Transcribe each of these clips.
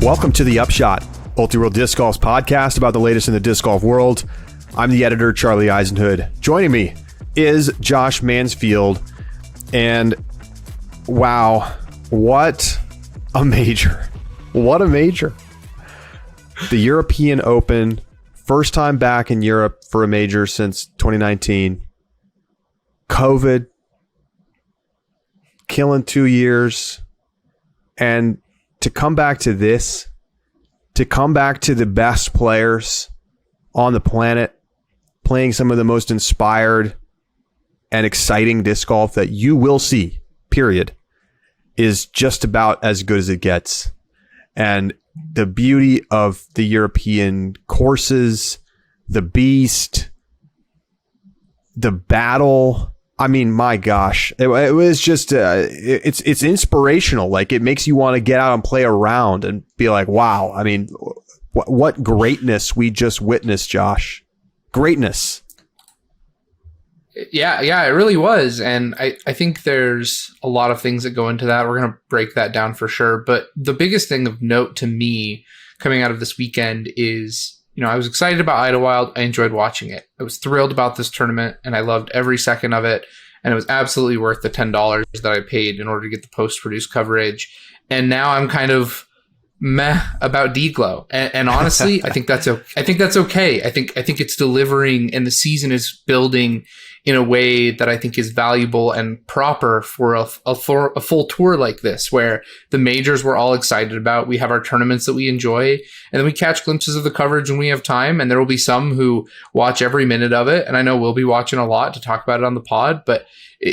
Welcome to the Upshot, Multi-World Disc Golf's podcast about the latest in the disc golf world. I'm the editor, Charlie Eisenhood. Joining me is Josh Mansfield. And wow, what a major. What a major. The European Open, first time back in Europe for a major since 2019. COVID, killing 2 years. And to come back to this, to come back to the best players on the planet, playing some of the most inspired and exciting disc golf that you will see, period, is just about as good as it gets. And the beauty of the European courses, the beast, the battle. I mean, my gosh, it was just, it's inspirational. Like, it makes you want to get out and play around and be like, wow. I mean, what greatness we just witnessed, Josh. Greatness. Yeah, it really was. And I think there's a lot of things that go into that. We're going to break that down for sure. But the biggest thing of note to me coming out of this weekend is, I was excited about Idlewild. I enjoyed watching it. I was thrilled about this tournament, and I loved every second of it. And it was absolutely worth the $10 that I paid in order to get the post-produced coverage. And now I'm kind of meh about D-Glow. And honestly, I think that's okay. I think it's delivering, and the season is building in a way that I think is valuable and proper for a full tour like this, where the majors we're all excited about. We have our tournaments that we enjoy, and then we catch glimpses of the coverage when we have time. And there will be some who watch every minute of it. And I know we'll be watching a lot to talk about it on the pod, but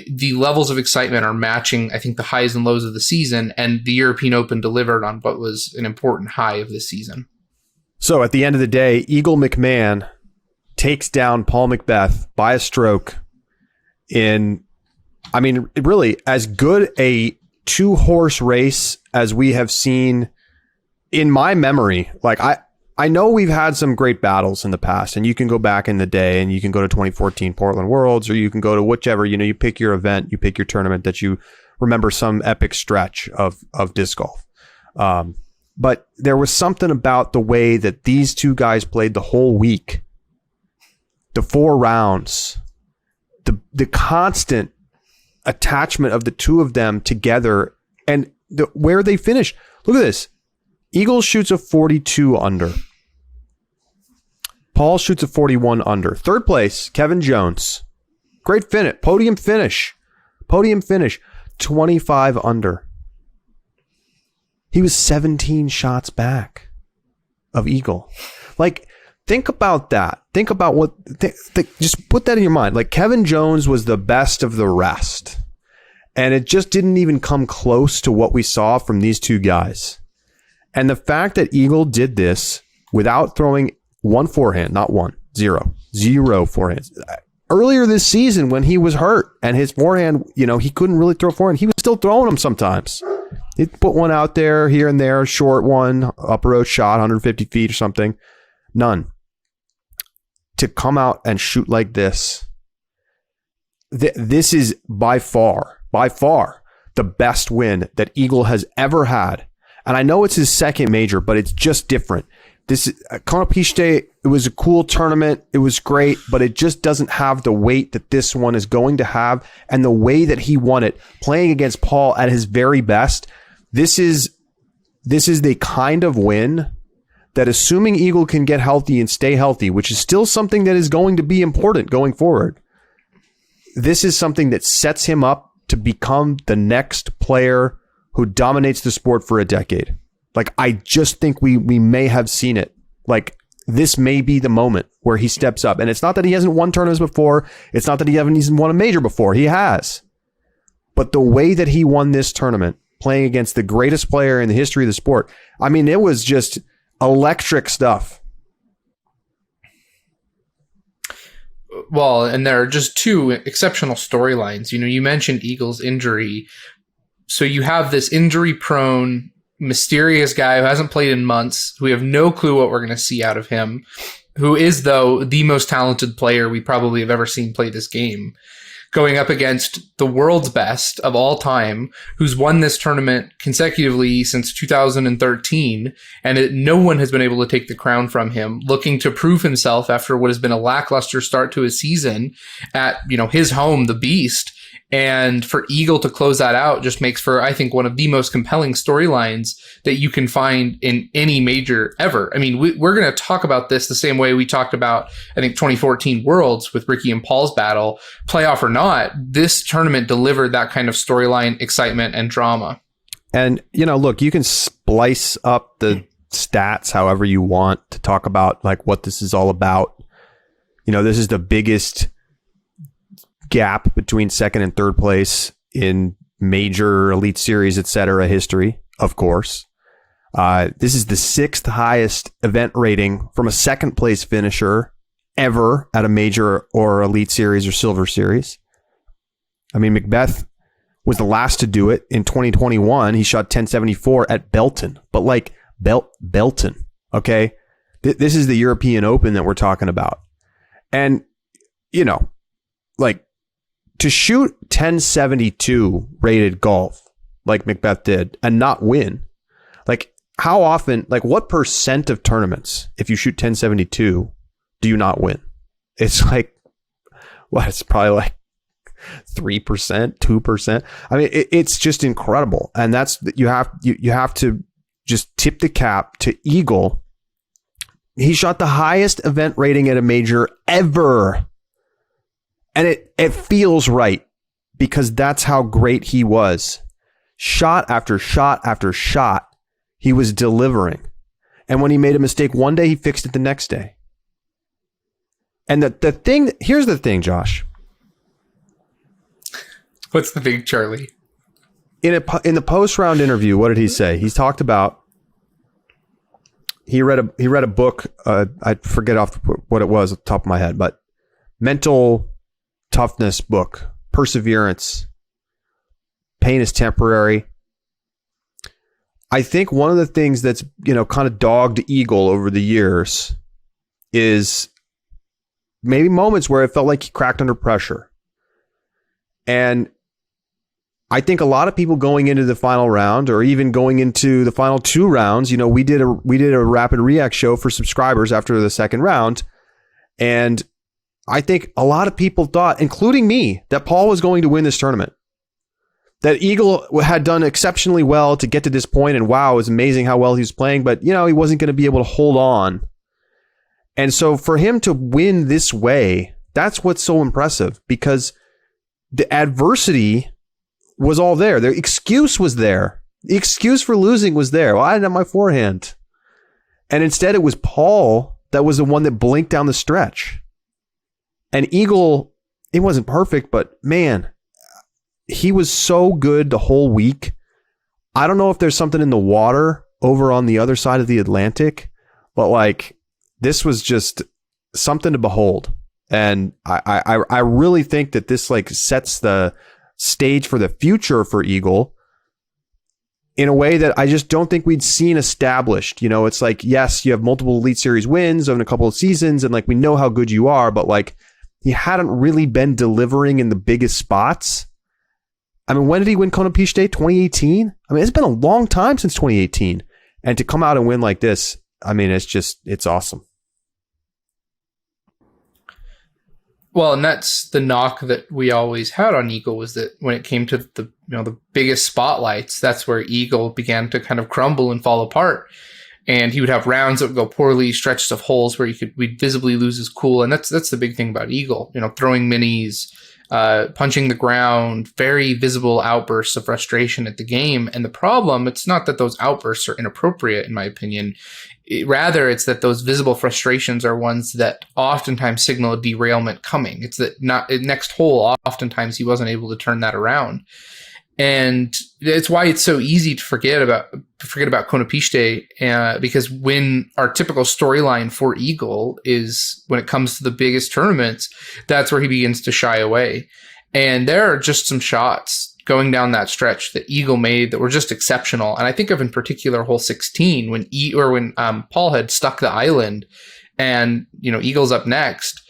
the levels of excitement are matching, I think, the highs and lows of the season, and the European Open delivered on what was an important high of this season. So at the end of the day, Eagle McMahon takes down Paul McBeth by a stroke in, I mean, really as good a two-horse race as we have seen in my memory. Like, I know we've had some great battles in the past, and you can go back in the day and you can go to 2014 Portland Worlds, or you can go to whichever, you pick your event, you pick your tournament that you remember some epic stretch of disc golf. But there was something about the way that these two guys played the whole week, the 4 rounds, the constant attachment of the two of them together, and where they finish. Look at this. Eagles shoots a 42 under. Paul shoots a 41 under. Third place, Kevin Jones. Great finish. Podium finish. 25 under. He was 17 shots back of Eagle. Like, think about that. Think about what, just put that in your mind. Like, Kevin Jones was the best of the rest. And it just didn't even come close to what we saw from these two guys. And the fact that Eagle did this without throwing one forehand, not one, zero forehands. Earlier this season when he was hurt and his forehand, he couldn't really throw forehand. He was still throwing them sometimes. He'd put one out there, here and there, short one, upper road shot, 150 feet or something. None. To come out and shoot like this, this is by far the best win that Eagle has ever had. And I know it's his second major, but it's just different. This is Konopiste. It was a cool tournament. It was great, but it just doesn't have the weight that this one is going to have. And the way that he won it, playing against Paul at his very best, this is the kind of win that, assuming Eagle can get healthy and stay healthy, which is still something that is going to be important going forward, this is something that sets him up to become the next player who dominates the sport for a decade. Like, I just think we may have seen it. Like, this may be the moment where he steps up. And it's not that he hasn't won tournaments before. It's not that he hasn't won a major before. He has. But the way that he won this tournament, playing against the greatest player in the history of the sport, I mean, it was just electric stuff. Well, and there are just two exceptional storylines. You mentioned Eagle's injury. So you have this injury-prone, mysterious guy who hasn't played in months. We have no clue what we're going to see out of him. who is, though, the most talented player we probably have ever seen play this game, going up against the world's best of all time, who's won this tournament consecutively since 2013, and no one has been able to take the crown from him, looking to prove himself after what has been a lackluster start to his season at, his home, the Beast. And for Eagle to close that out just makes for, I think, one of the most compelling storylines that you can find in any major ever. I mean, we're going to talk about this the same way we talked about, I think, 2014 Worlds with Ricky and Paul's battle. Playoff or not, this tournament delivered that kind of storyline, excitement, and drama. And, look, you can splice up the stats however you want to talk about like what this is all about. This is the biggest gap between second and third place in major Elite Series, etc. history, of course. This is the 6th highest event rating from a second place finisher ever at a major or Elite Series or Silver Series. I mean, Macbeth was the last to do it in 2021. He shot 1074 at Belton, but like Belton, okay? This is the European Open that we're talking about. And, like, to shoot 1072 rated golf like Macbeth did and not win, like how often, like what percent of tournaments, if you shoot 1072, do you not win? It's like, it's probably like 3%, 2%. I mean, it's just incredible. And that's, you have to just tip the cap to Eagle. He shot the highest event rating at a major ever. And it feels right because that's how great he was. Shot after shot after shot, he was delivering. And when he made a mistake one day, he fixed it the next day. And here's the thing, Josh. What's the thing, Charlie? In the post-round interview, what did he say? He's talked about, he read a book, I forget off what it was at the top of my head, but mental toughness book, perseverance, pain is temporary. I think one of the things that's, kind of dogged Eagle over the years is maybe moments where it felt like he cracked under pressure. And I think a lot of people going into the final round or even going into the final 2 rounds, we did a rapid react show for subscribers after the second round. And I think a lot of people thought, including me, that Paul was going to win this tournament. That Eagle had done exceptionally well to get to this point, and wow, it was amazing how well he was playing, but he wasn't going to be able to hold on. And so for him to win this way, that's what's so impressive, because the adversity was all there. The excuse was there. The excuse for losing was there. Well, I didn't have my forehand. And instead it was Paul that was the one that blinked down the stretch. And Eagle, it wasn't perfect, but man, he was so good the whole week. I don't know if there's something in the water over on the other side of the Atlantic, but like this was just something to behold. And I really think that this like sets the stage for the future for Eagle in a way that I just don't think we'd seen established. It's like, yes, you have multiple Elite Series wins over a couple of seasons, and like we know how good you are, but like he hadn't really been delivering in the biggest spots. I mean, when did he win Kona Piste? 2018? I mean, it's been a long time since 2018. And to come out and win like this, I mean, it's awesome. Well, and that's the knock that we always had on Eagle, was that when it came to the biggest spotlights, that's where Eagle began to kind of crumble and fall apart. And he would have rounds that would go poorly, stretches of holes where we'd visibly lose his cool. And that's the big thing about Eagle, throwing minis, punching the ground, very visible outbursts of frustration at the game. And the problem, it's not that those outbursts are inappropriate, in my opinion. Rather, it's that those visible frustrations are ones that oftentimes signal a derailment coming. It's that next hole, oftentimes he wasn't able to turn that around. And it's why it's so easy to forget about Kona Piste, because when our typical storyline for Eagle is when it comes to the biggest tournaments, that's where he begins to shy away. And there are just some shots going down that stretch that Eagle made that were just exceptional. And I think of in particular hole 16 when Paul had stuck the island And, Eagles up next.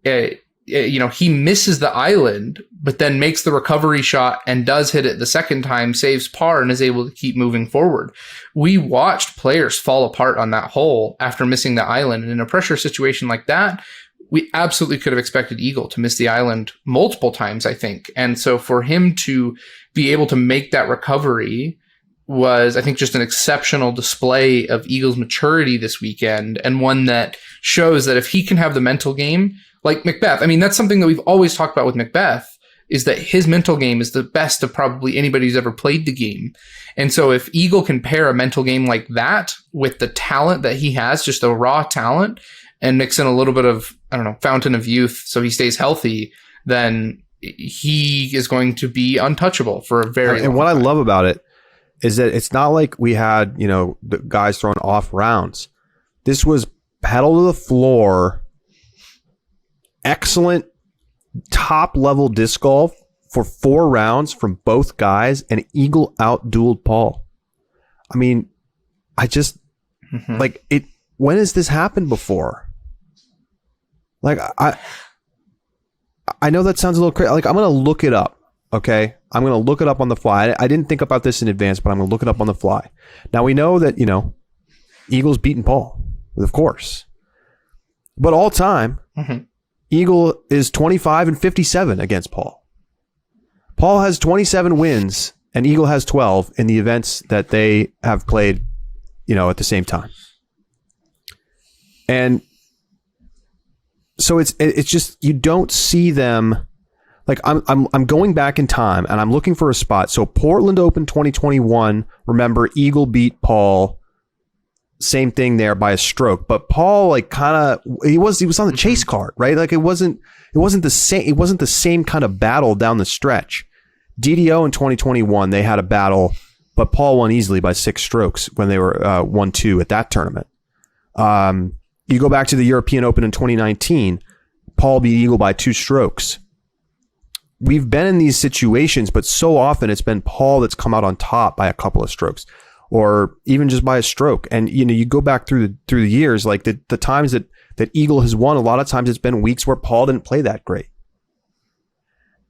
He misses the island, but then makes the recovery shot and does hit it the second time, saves par, and is able to keep moving forward. We watched players fall apart on that hole after missing the island. And in a pressure situation like that, we absolutely could have expected Eagle to miss the island multiple times, I think. And so for him to be able to make that recovery was, I think, just an exceptional display of Eagles' maturity this weekend, and one that shows that if he can have the mental game, like Macbeth, I mean, that's something that we've always talked about with Macbeth, is that his mental game is the best of probably anybody who's ever played the game. And so if Eagle can pair a mental game like that with the talent that he has, just a raw talent, and mix in a little bit of, fountain of youth so he stays healthy, then he is going to be untouchable for a very long time. And what I love about it is that it's not like we had, the guys throwing off rounds. This was pedal to the floor, excellent top level disc golf for 4 rounds from both guys, and Eagle out-dueled Paul. I mean, I just like it. When has this happened before? Like, I know that sounds a little crazy. Like, I'm going to look it up. Okay. I'm going to look it up on the fly. I didn't think about this in advance, but I'm going to look it up on the fly. Now we know that, Eagle's beaten Paul, of course, but all time, Eagle is 25-57 against Paul. Paul has 27 wins and Eagle has 12 in the events that they have played, at the same time. And so it's just, you don't see them. Like, I'm going back in time and I'm looking for a spot. So Portland Open 2021, remember, Eagle beat Paul. Same thing there by a stroke, but Paul, like, kind of, he was on the chase card, right? Like, it wasn't the same kind of battle down the stretch. DDO in 2021, they had a battle, but Paul won easily by 6 strokes when they were 1-2 at that tournament. You go back to the European Open in 2019, Paul beat Eagle by 2 strokes. We've been in these situations, but so often it's been Paul that's come out on top by a couple of strokes, or even just by a stroke. And, you go back through the years, like the times that Eagle has won, a lot of times it's been weeks where Paul didn't play that great.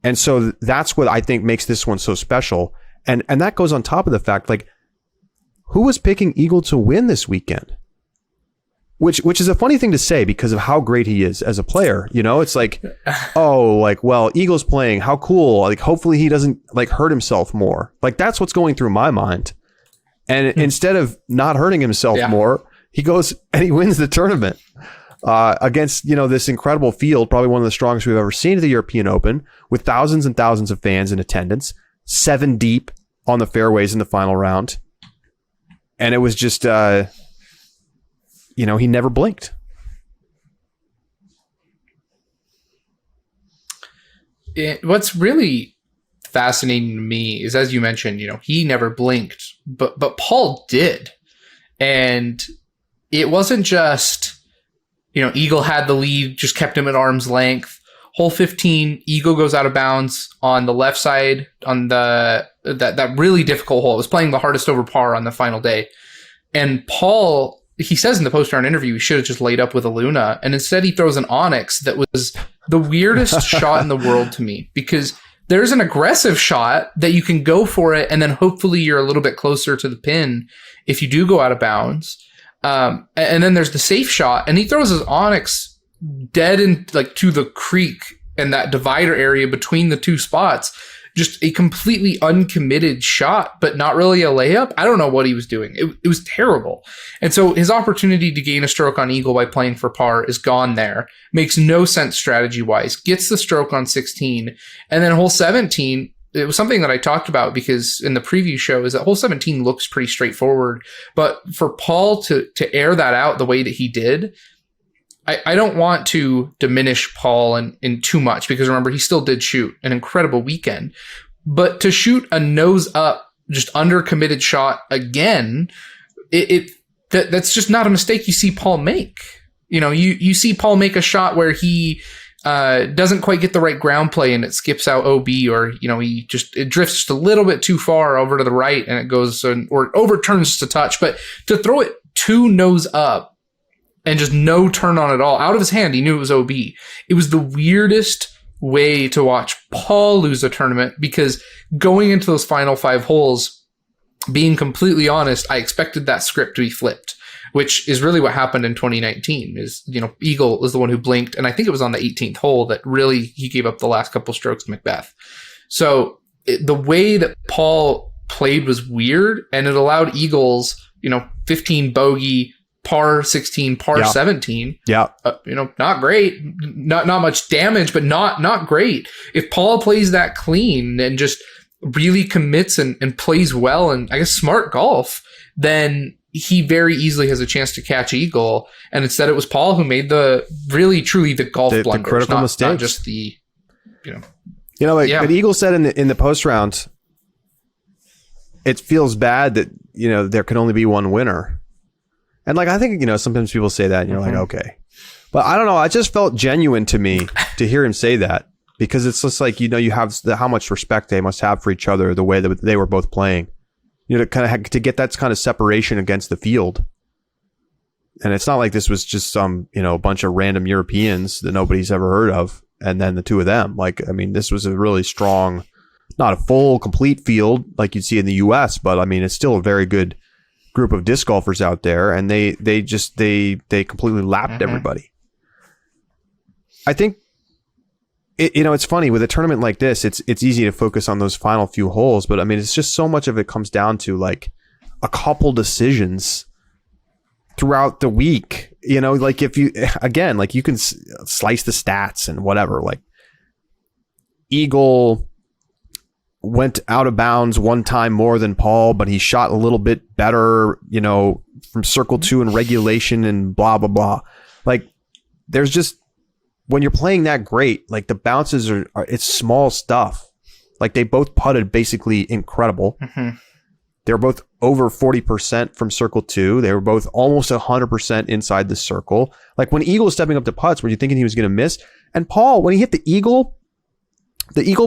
And so that's what I think makes this one so special. And that goes on top of the fact, like, who was picking Eagle to win this weekend? Which is a funny thing to say because of how great he is as a player. It's like, oh, like, well, Eagle's playing, how cool. Like, hopefully he doesn't, like, hurt himself more. Like, that's what's going through my mind. And instead of not hurting himself more, he goes and he wins the tournament against, this incredible field, probably one of the strongest we've ever seen at the European Open, with thousands and thousands of fans in attendance, 7 deep on the fairways in the final round. And it was just, he never blinked. What's really fascinating to me is, as you mentioned, he never blinked, but Paul did. And it wasn't just, Eagle had the lead, just kept him at arm's length. Hole 15, Eagle goes out of bounds on the left side on that really difficult hole. It was playing the hardest over par on the final day. And Paul, he says in the post-round interview, he should have just laid up with a Luna. And instead he throws an Onyx that was the weirdest shot in the world to me, because there's an aggressive shot that you can go for it, and then hopefully you're a little bit closer to the pin if you do go out of bounds. And then there's the safe shot, and he throws his Onyx dead in, like, to the creek and that divider area between the two spots. Just a completely uncommitted shot, but not really a layup. I don't know what he was doing. It was terrible. And so his opportunity to gain a stroke on Eagle by playing for par is gone there. Makes no sense strategy-wise. Gets the stroke on 16. And then hole 17, it was something that I talked about because in the preview show, is that hole 17 looks pretty straightforward. But for Paul to air that out the way that he did, I don't want to diminish Paul in too much, because remember, he still did shoot an incredible weekend. But to shoot a nose up, just undercommitted shot again, that's just not a mistake you see Paul make. You see Paul make a shot where he doesn't quite get the right ground play and it skips out OB, or it drifts just a little bit too far over to the right and it goes or overturns to touch. But to throw it 2 nose up and just no turn on at all. Out of his hand, he knew it was OB. It was the weirdest way to watch Paul lose a tournament, because going into those final 5 holes, being completely honest, I expected that script to be flipped, which is really what happened in 2019. Is, Eagle was the one who blinked, and I think it was on the 18th hole that really he gave up the last couple strokes to Macbeth. So the way that Paul played was weird, and it allowed Eagles, 15 bogey, par 16, par 17. Yeah. Not great. Not much damage, but not great. If Paul plays that clean and just really commits and plays well and I guess smart golf, then he very easily has a chance to catch eagle. And instead it was Paul who made truly the golf blunders, the critical mistakes. Not just the, But Eagle said in the post round, it feels bad that, there can only be one winner. And I think, sometimes people say that and you're like, okay. But I don't know. It just felt genuine to me to hear him say that, because it's just like, you have how much respect they must have for each other, the way that they were both playing, to kind of to get that kind of separation against the field. And it's not like this was just some, bunch of random Europeans that nobody's ever heard of. And then the two of them, this was a really strong, not a full complete field like you'd see in the US, but it's still a very good group of disc golfers out there, and they completely lapped everybody. I think it's funny with a tournament like this, it's easy to focus on those final few holes, but it's just so much of it comes down to a couple decisions throughout the week. If you you can slice the stats and whatever, Eagle went out of bounds one time more than Paul, but he shot a little bit better, from circle 2 in regulation and blah, blah, blah. There's just, when you're playing that great, the bounces are it's small stuff. They both putted basically incredible. Mm-hmm. They were both over 40% from circle 2. They were both almost 100% inside the circle. When Eagle was stepping up to putts, were you thinking he was going to miss? And Paul, when he hit the eagle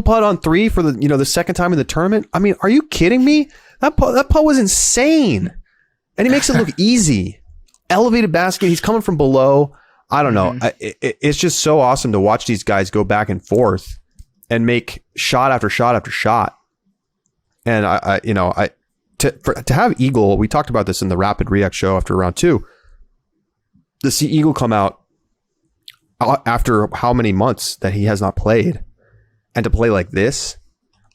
putt on 3 for the second time in the tournament. Are you kidding me? That putt was insane. And he makes it look easy. Elevated basket. He's coming from below. I don't know. It's just so awesome to watch these guys go back and forth and make shot after shot after shot. And to have Eagle, we talked about this in the Rapid React show after round 2, to see Eagle come out after how many months that he has not played, and to play like this,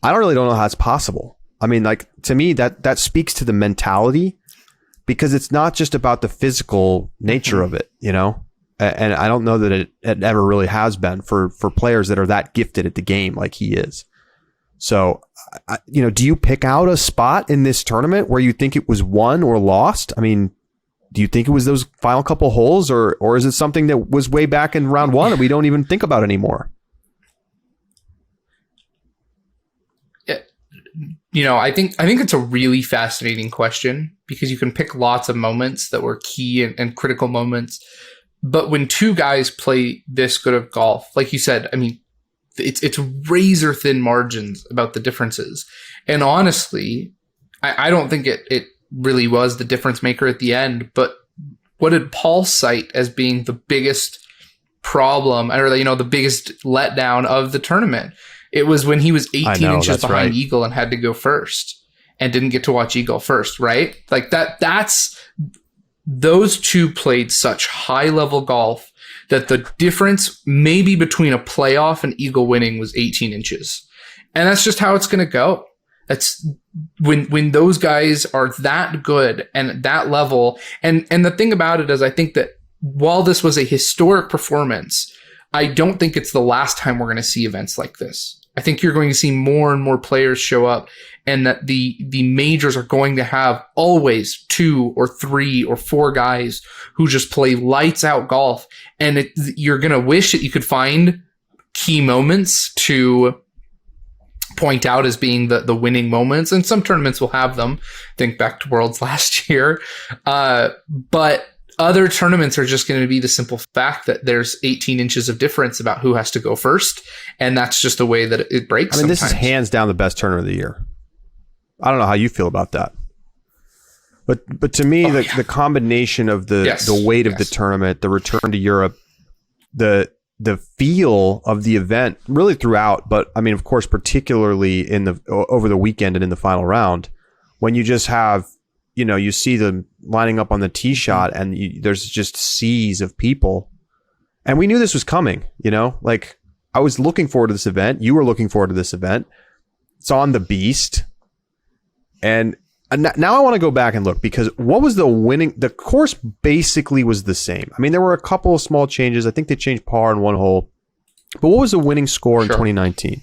I don't know how it's possible. To me, that speaks to the mentality, because it's not just about the physical nature of it, and I don't know that it ever really has been for players that are that gifted at the game like he is. So, do you pick out a spot in this tournament where you think it was won or lost? Do you think it was those final couple holes, or is it something that was way back in round 1 and we don't even think about anymore? I think it's a really fascinating question, because you can pick lots of moments that were key and critical moments. But when two guys play this good of golf, like you said, it's razor thin margins about the differences. And honestly, I don't think it really was the difference maker at the end. But what did Paul cite as being the biggest problem, or the biggest letdown of the tournament? It was when he was 18 inches behind Eagle and had to go first and didn't get to watch Eagle first, right? Those two played such high level golf that the difference maybe between a playoff and Eagle winning was 18 inches. And that's just how it's going to go. That's when those guys are that good and at that level. And the thing about it is, I think that while this was a historic performance, I don't think it's the last time we're going to see events like this. I think you're going to see more and more players show up, and that the majors are going to have always 2 or 3 or 4 guys who just play lights out golf. And you're going to wish that you could find key moments to point out as being the winning moments. And some tournaments will have them. Think back to Worlds last year. But other tournaments are just going to be the simple fact that there's 18 inches of difference about who has to go first. And that's just the way that it breaks. This is hands down the best tournament of the year. I don't know how you feel about that. But to me, the combination of the weight of the tournament, the return to Europe, the feel of the event really throughout, but I mean, of course, particularly over the weekend and in the final round, when you just have, you see them lining up on the tee shot and there's just seas of people. And we knew this was coming, like I was looking forward to this event. You were looking forward to this event. It's on the Beast. And now I want to go back and look, because what was the course basically was the same. I mean, there were a couple of small changes. I think they changed par in one hole. But what was the winning score in 2019?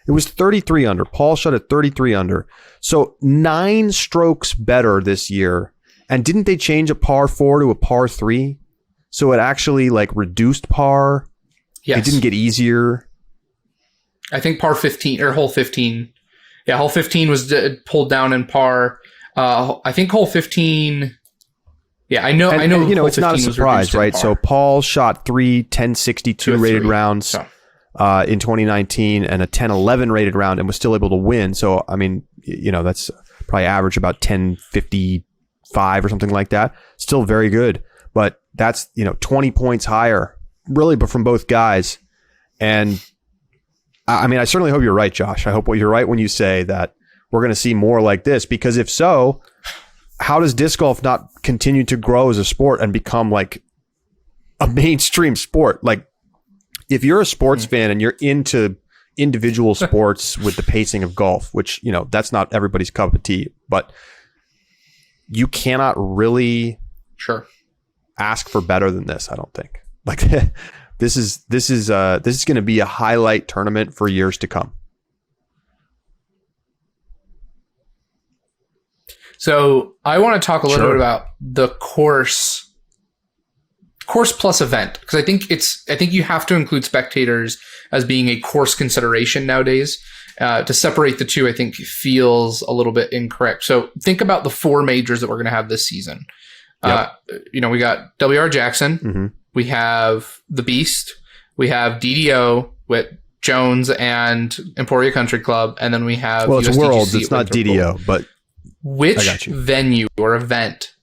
It was 33 under. Paul shot at 33 under. So 9 strokes better this year. And didn't they change a par 4 to a par 3? So it actually like reduced par. Yes. It didn't get easier. I think par 15 or hole 15. Yeah, hole 15 was pulled down in par. I think hole 15. Yeah, I know. It's not a surprise, right? So Paul shot 3 10-62 rated rounds in 2019 and a 10-11 rated round and was still able to win. So, I mean, that's probably average about 10-55 or something like that. Still very good. But that's, 20 points higher, really, but from both guys. And I mean, I certainly hope you're right, Josh. I hope you're right when you say that we're going to see more like this, because if so, how does disc golf not continue to grow as a sport and become like a mainstream sport? Like, if you're a sports fan and you're into individual sports with the pacing of golf, which, that's not everybody's cup of tea, but you cannot really ask for better than this, I don't think. Like, this is going to be a highlight tournament for years to come. So I want to talk a little bit about the course plus event, because I think you have to include spectators as being a course consideration nowadays. To separate the two, I think feels a little bit incorrect. So think about the 4 majors that we're going to have this season. Yep. We got WR Jackson, mm-hmm. We have the Beast, we have DDO with Jones and Emporia Country Club, and then we have it's USDGC Worlds. It's not DDO, but which venue or event?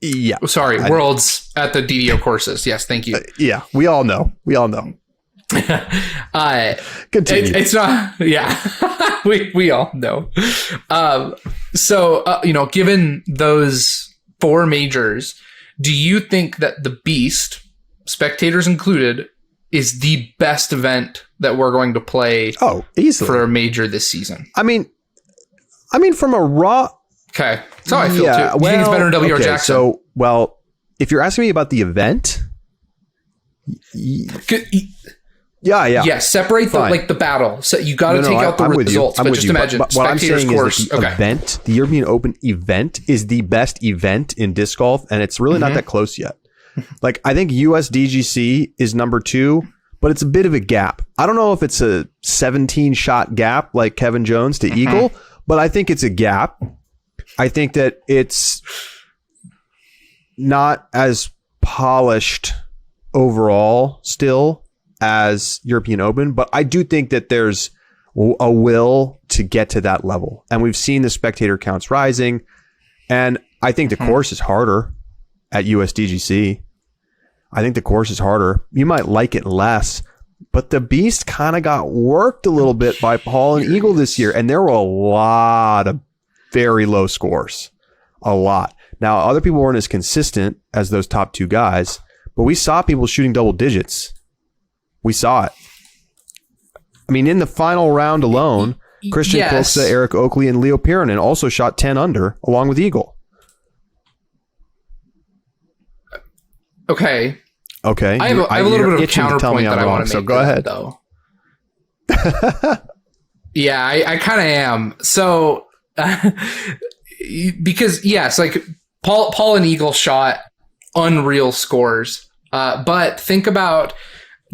Yeah. Sorry, Worlds at the DDO courses. Yes, thank you. Yeah, we all know. Continue. It's not. Yeah, we all know. Given those 4 majors, do you think that the Beast, spectators included, is the best event that we're going to play? Oh, easily for a major this season. I mean, from a raw. Okay, that's how I feel too. Do you think it's better than WR Jackson? So, if you're asking me about the event, yeah. Separate the battle. So you got to take out the results. But just imagine, what I'm saying is that the event, the European Open event, is the best event in disc golf, and it's really not that close yet. Like, I think USDGC is number 2, but it's a bit of a gap. I don't know if it's a 17-shot gap like Kevin Jones to Eagle, but I think it's a gap. I think that it's not as polished overall still as European Open, but I do think that there's a will to get to that level. And we've seen the spectator counts rising, and I think the course is harder at USDGC. I think the course is harder. You might like it less, but the Beast kind of got worked a little bit by Paul and Eagle this year, and there were a lot of very low scores. A lot. Now, other people weren't as consistent as those top 2 guys, but we saw people shooting double digits. We saw it. I mean, in the final round alone, Christian Kloksa, Eric Oakley, and Leo Pirinen also shot 10 under, along with Eagle. Okay. I have a little bit of a counterpoint that I want to make. So go ahead. Though. Yeah, I kind of am. So, because Paul and Eagle shot unreal scores. But think about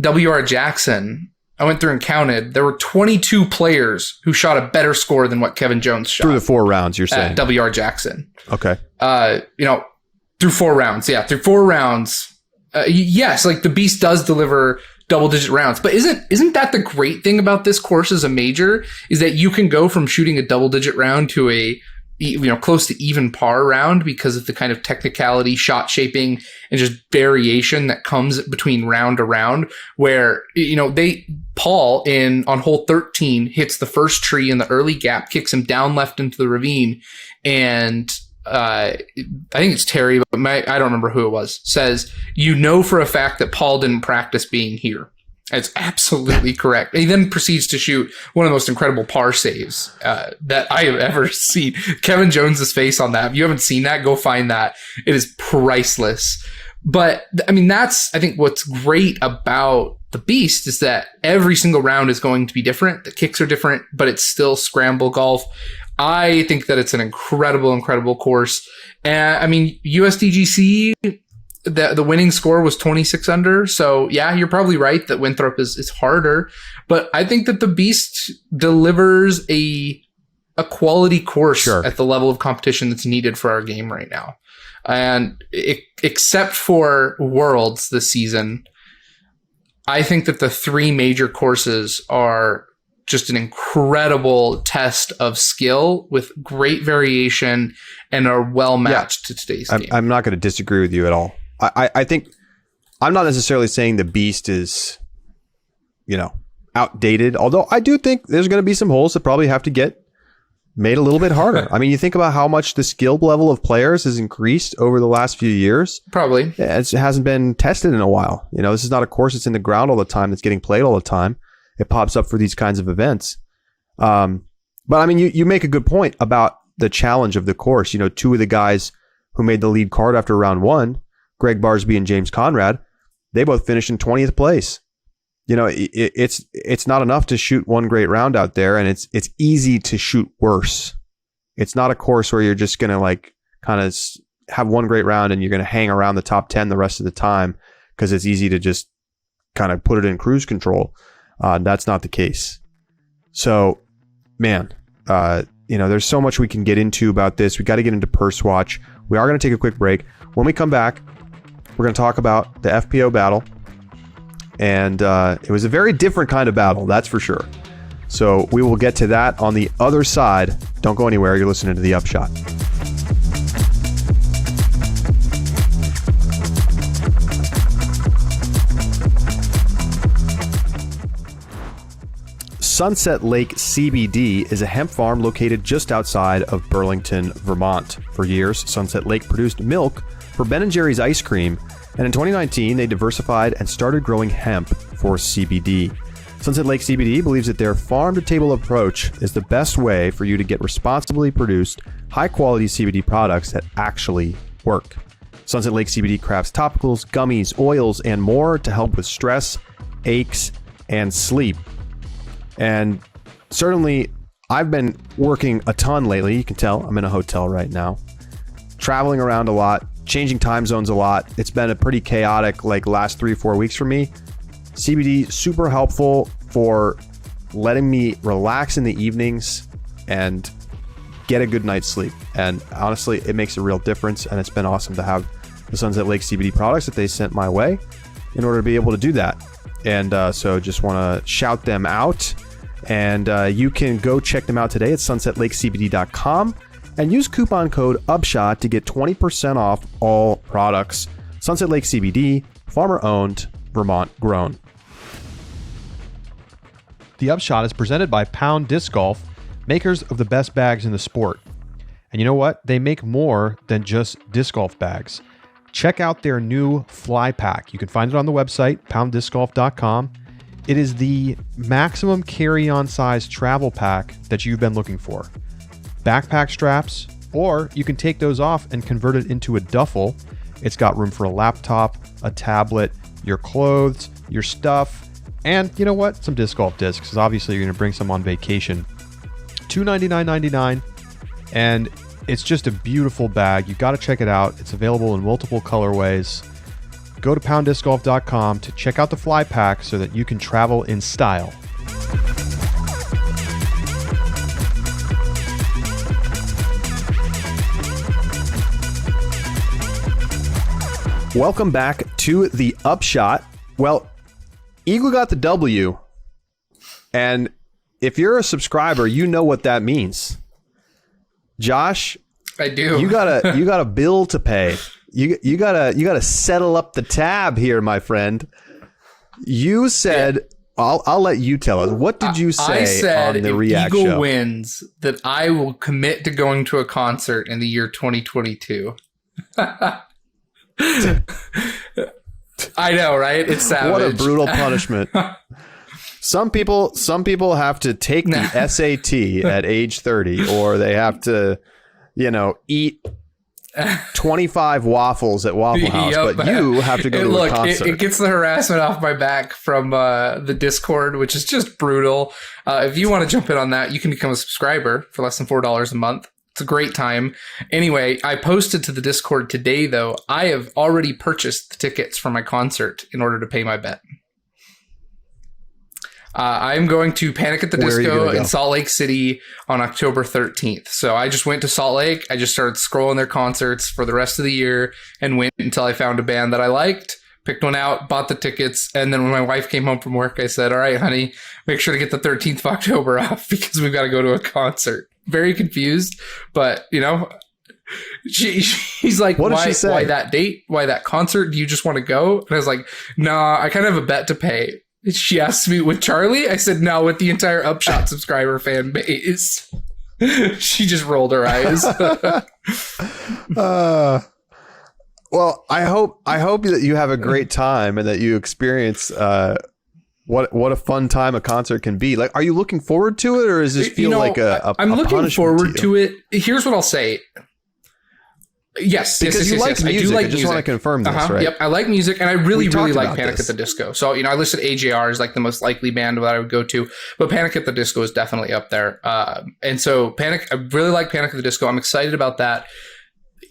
WR Jackson. I went through and counted. There were 22 players who shot a better score than what Kevin Jones shot. Through the 4 rounds, you're saying? At WR Jackson. Okay. Through 4 rounds. Yeah, through 4 rounds. Yes, the Beast does deliver double-digit rounds. But isn't that the great thing about this course as a major? Is that you can go from shooting a double-digit round to a close to even par round because of the kind of technicality, shot shaping, and just variation that comes between round to round, where, Paul on hole 13 hits the first tree in the early gap, kicks him down left into the ravine, and I think it's Terry, but I don't remember who it was, says, for a fact that Paul didn't practice being here. It's absolutely correct. He then proceeds to shoot one of the most incredible par saves that I have ever seen. Kevin Jones's face on that. If you haven't seen that, go find that. It is priceless. But I mean, that's, I think, what's great about the Beast is that every single round is going to be different. The kicks are different, but it's still scramble golf. I think that it's an incredible, incredible course. And I mean, USDGC, the winning score was 26 under. So yeah, you're probably right that Winthrop is harder, but I think that the Beast delivers a quality course at the level of competition that's needed for our game right now. And except for Worlds this season, I think that the three major courses are just an incredible test of skill with great variation and are well matched to today's game. I'm not going to disagree with you at all. I think I'm not necessarily saying the Beast is, outdated, although I do think there's going to be some holes that probably have to get made a little bit harder. I mean, you think about how much the skill level of players has increased over the last few years. Probably. It hasn't been tested in a while. This is not a course that's in the ground all the time, that's getting played all the time. It pops up for these kinds of events. But I mean, you make a good point about the challenge of the course. Two of the guys who made the lead card after round one, Greg Barsby and James Conrad, they both finished in 20th place. It's not enough to shoot one great round out there, and it's easy to shoot worse. It's not a course where you're just going to kind of have one great round and you're going to hang around the top 10 the rest of the time because it's easy to just kind of put it in cruise control. That's not the case. So, man, there's so much we can get into about this. We got to get into Purse Watch. We are going to take a quick break. When we come back, we're going to talk about the FPO battle. And it was a very different kind of battle, that's for sure. So we will get to that on the other side. Don't go anywhere. You're listening to The Upshot. Sunset Lake CBD is a hemp farm located just outside of Burlington, Vermont. For years, Sunset Lake produced milk for Ben & Jerry's ice cream, and in 2019, they diversified and started growing hemp for CBD. Sunset Lake CBD believes that their farm-to-table approach is the best way for you to get responsibly produced, high-quality CBD products that actually work. Sunset Lake CBD crafts topicals, gummies, oils, and more to help with stress, aches, and sleep. And certainly, I've been working a ton lately. You can tell I'm in a hotel right now, traveling around a lot, changing time zones a lot. It's been a pretty chaotic last 3-4 weeks for me. CBD super helpful for letting me relax in the evenings and get a good night's sleep. And honestly, it makes a real difference. And it's been awesome to have the Sunset Lake CBD products that they sent my way in order to be able to do that. And so just want to shout them out. And you can go check them out today at sunsetlakecbd.com. And use coupon code UPSHOT to get 20% off all products. Sunset Lake CBD, farmer-owned, Vermont-grown. The Upshot is presented by Pound Disc Golf, makers of the best bags in the sport. And you know what? They make more than just disc golf bags. Check out their new Fly Pack. You can find it on the website, pounddiscgolf.com. It is the maximum carry-on size travel pack that you've been looking for. Backpack straps, or you can take those off and convert it into a duffel. It's got room for a laptop, a tablet, your clothes, your stuff, and you know what? Some disc golf discs, because obviously you're going to bring some on vacation. $299.99, and it's just a beautiful bag. You've got to check it out. It's available in multiple colorways. Go to pounddiscgolf.com to check out the Fly Pack so that you can travel in style. Welcome back to The Upshot. Well, Eagle got the W, and if you're a subscriber, you know what that means. Josh, I do. You got a bill to pay. You gotta settle up the tab here, my friend. You said, I'll let you tell us. What did you say I said on the if React Eagle show? wins, that I will commit to going to a concert in the year 2022. I know, right? It's savage. What a brutal punishment. Some people have to take the SAT at age 30, or they have to, eat 25 waffles at Waffle House, but you have to go to a concert. It gets the harassment off my back from the Discord, which is just brutal. If you want to jump in on that, you can become a subscriber for less than $4 a month. It's a great time. Anyway, I posted to the Discord today, though. I have already purchased the tickets for my concert in order to pay my bet. I'm going to Panic at the Disco in Salt Lake City on October 13th. So I just went to Salt Lake. I just started scrolling their concerts for the rest of the year and went until I found a band that I liked, picked one out, bought the tickets. And then when my wife came home from work, I said, all right, honey, make sure to get the 13th of October off because we've got to go to a concert. Very confused, but she's like, what did she say? Why that date? Why that concert? Do you just want to go? And I was like, nah, I kind of have a bet to pay. She asked me with Charlie. I said, no, with the entire Upshot subscriber fan base. She just rolled her eyes. Well, I hope that you have a great time and that you experience what a fun time a concert can be. Like, are you looking forward to it, or does this feel like I'm looking forward to it. Here's what I'll say. Yes, because you like music. I do like music. I just want to confirm this, right? Yep, I like music, and I really like Panic at the Disco. So, I listed AJR as like the most likely band that I would go to, but Panic at the Disco is definitely up there. And so I really like Panic at the Disco. I'm excited about that.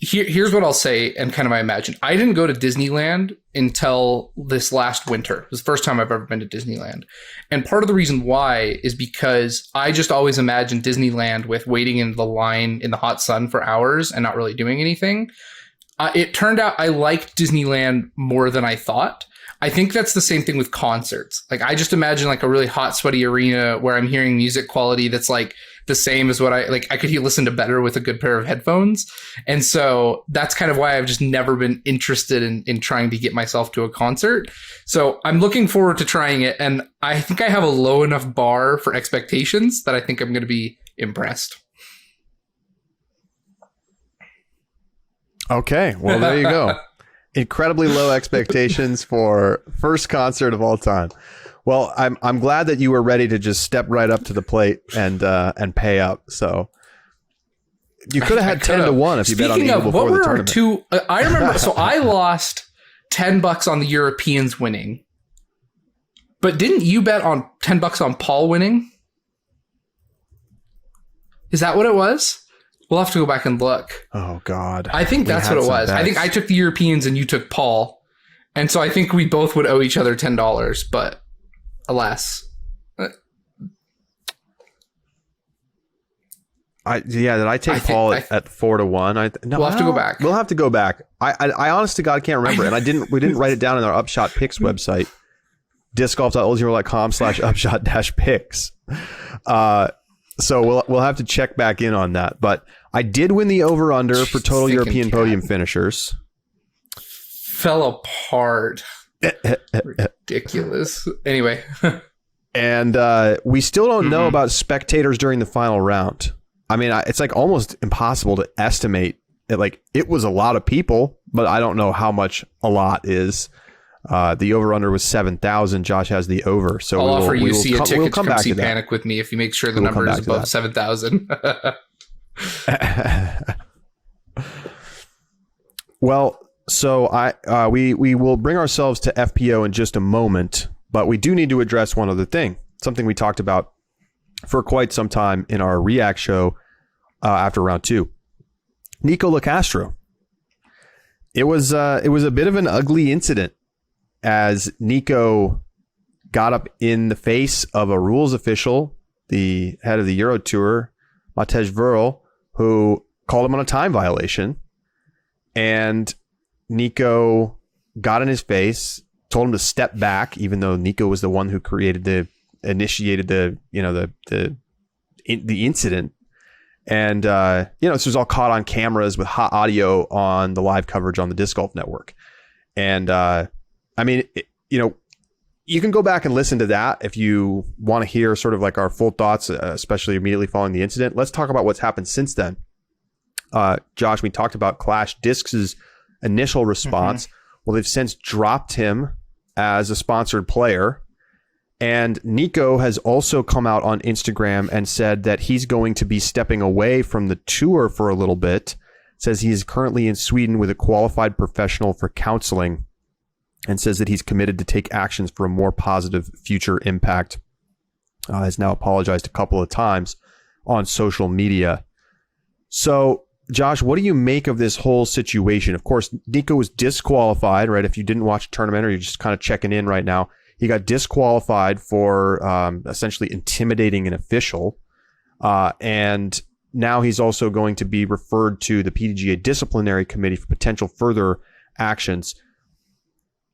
Here's what I'll say, and kind of I imagine. I didn't go to Disneyland until this last winter. It was the first time I've ever been to Disneyland. And part of the reason why is because I just always imagined Disneyland with waiting in the line in the hot sun for hours and not really doing anything. It turned out I liked Disneyland more than I thought. I think that's the same thing with concerts. Like, I just imagine like a really hot, sweaty arena where I'm hearing music quality that's like the same as what I could listen to better with a good pair of headphones. And so that's kind of why I've just never been interested in trying to get myself to a concert. So I'm looking forward to trying it. And I think I have a low enough bar for expectations that I think I'm going to be impressed. Okay. Well, there you go. Incredibly low expectations for first concert of all time. Well, I'm glad that you were ready to just step right up to the plate and pay up. So you could have had 10-1 if you bet on Eagle before the tournament. I remember. So I lost $10 on the Europeans winning, but didn't you bet on $10 on Paul winning? Is that what it was? We'll have to go back and look. Oh God! I think that's what it was. I think I took the Europeans and you took Paul, and so I think we both would owe each other $10. But alas, did I take Paul at 4-1? We'll have to go back. We'll have to go back. I honest to God can't remember, and we didn't write it down in our Upshot picks website, discgolf.oldhero.com/upshot-picks. So we'll have to check back in on that. But I did win the over-under for total European podium finishers. Fell apart. Ridiculous. Anyway. And we still don't know about spectators during the final round. I mean, it's like almost impossible to estimate it. Like, it was a lot of people, but I don't know how much a lot is. The over-under was 7,000. Josh has the over. So I'll offer you a ticket to come see Panic with me if you make sure the number is above 7,000. Well, so we will bring ourselves to FPO in just a moment, but we do need to address one other thing, something we talked about for quite some time in our React show after round 2. Nikko Locastro. It was a bit of an ugly incident, as Nikko got up in the face of a rules official, the head of the Euro Tour, Matej Vrl, who called him on a time violation. And Nikko got in his face, told him to step back, even though Nikko was the one who initiated the incident. And, this was all caught on cameras with hot audio on the live coverage on the Disc Golf Network. And, you can go back and listen to that if you want to hear sort of like our full thoughts, especially immediately following the incident. Let's talk about what's happened since then. Josh, we talked about Clash Discs' initial response. Well, they've since dropped him as a sponsored player. And Nikko has also come out on Instagram and said that he's going to be stepping away from the tour for a little bit. Says he is currently in Sweden with a qualified professional for counseling, and says that he's committed to take actions for a more positive future impact. Has now apologized a couple of times on social media. So, Josh, what do you make of this whole situation? Of course, Nikko was disqualified, right? If you didn't watch the tournament or you're just kind of checking in right now, he got disqualified for essentially intimidating an official. And now he's also going to be referred to the PDGA disciplinary committee for potential further actions.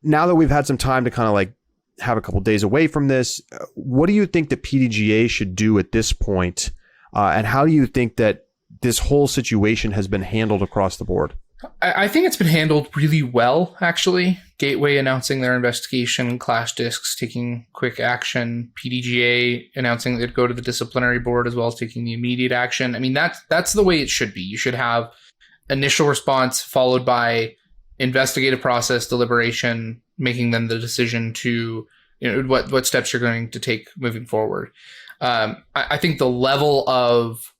Now that we've had some time to kind of like have a couple days away from this, what do you think the PDGA should do at this point? And how do you think that this whole situation has been handled across the board? I think it's been handled really well, actually. Gateway announcing their investigation, Clash Discs taking quick action, PDGA announcing they'd go to the disciplinary board as well as taking the immediate action. I mean, that's the way it should be. You should have initial response followed by investigative process, deliberation, making then the decision to what steps you're going to take moving forward. I think the level of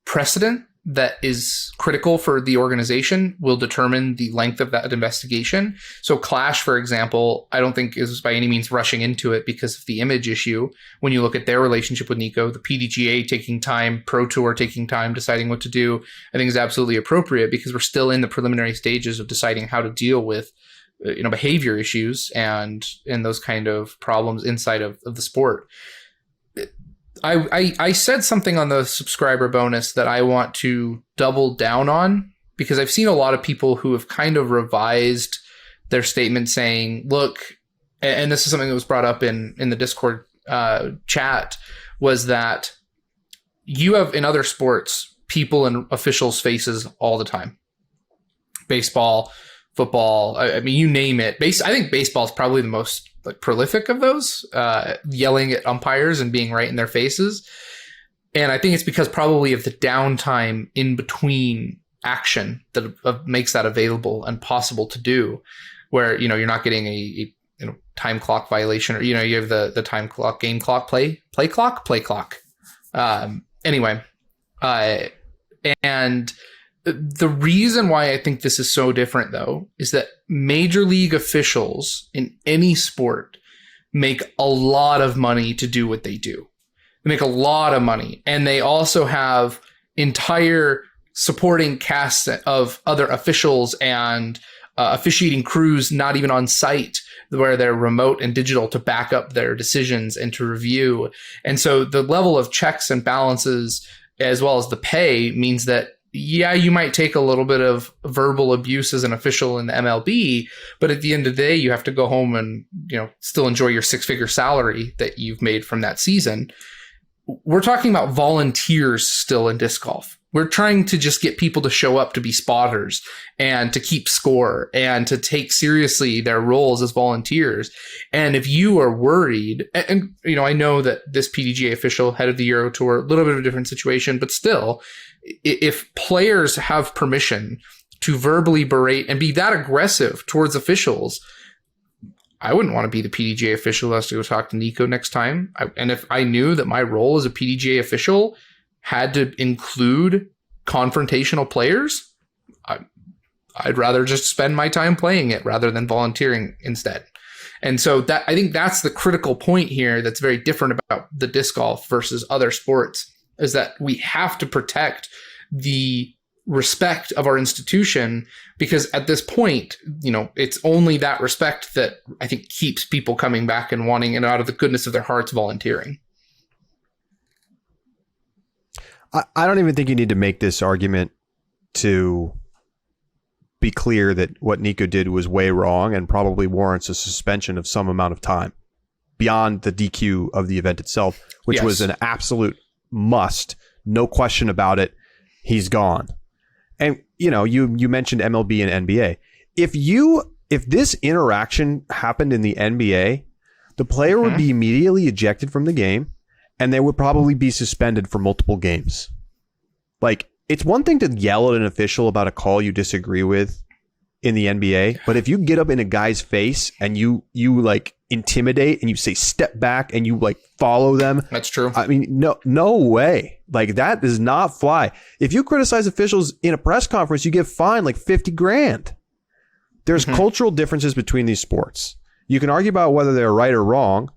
precedent that is critical for the organization will determine the length of that investigation. So Clash, for example, I don't think is by any means rushing into it because of the image issue. When you look at their relationship with Nikko, the PDGA taking time, Pro Tour taking time, deciding what to do, I think is absolutely appropriate because we're still in the preliminary stages of deciding how to deal with behavior issues and those kind of problems inside of the sport. I said something on the subscriber bonus that I want to double down on because I've seen a lot of people who have kind of revised their statement saying, look, and this is something that was brought up in the Discord chat, was that you have in other sports, people and officials' faces all the time. Baseball, football, I mean, you name it. I think baseball is probably the most prolific of those, yelling at umpires and being right in their faces. And I think it's because probably of the downtime in between action that makes that available and possible to do, where, you're not getting a time clock violation, or, you have the time clock, game clock, play clock. Anyway, and the reason why I think this is so different, though, is that major league officials in any sport make a lot of money to do what they do. They make a lot of money. And they also have entire supporting casts of other officials and officiating crews not even on site, where they're remote and digital to back up their decisions and to review. And so the level of checks and balances as well as the pay means that, yeah, you might take a little bit of verbal abuse as an official in the MLB, but at the end of the day, you have to go home and, still enjoy your six-figure salary that you've made from that season. We're talking about volunteers still in disc golf. We're trying to just get people to show up to be spotters and to keep score and to take seriously their roles as volunteers. And if you are worried, and I know that this PDGA official, head of the Euro Tour, a little bit of a different situation, but still, if players have permission to verbally berate and be that aggressive towards officials, I wouldn't want to be the PDGA official who has to go talk to Nikko next time. And if I knew that my role as a PDGA official had to include confrontational players, I'd rather just spend my time playing it rather than volunteering instead. And so I think that's the critical point here that's very different about the disc golf versus other sports, is that we have to protect the respect of our institution, because at this point, it's only that respect that I think keeps people coming back and wanting, and out of the goodness of their hearts, volunteering. I don't even think you need to make this argument to be clear that what Nikko did was way wrong and probably warrants a suspension of some amount of time beyond the DQ of the event itself, which was an absolute must, no question about it. he's gone. And, you mentioned MLB and NBA. If this interaction happened in the NBA, the player would be immediately ejected from the game, and they would probably be suspended for multiple games. Like, it's one thing to yell at an official about a call you disagree with in the NBA, but if you get up in a guy's face and you like intimidate and you say step back and you like follow them, that's true. I mean, no way. Like, that does not fly. If you criticize officials in a press conference, you get fined like $50,000. There's cultural differences between these sports. You can argue about whether they're right or wrong.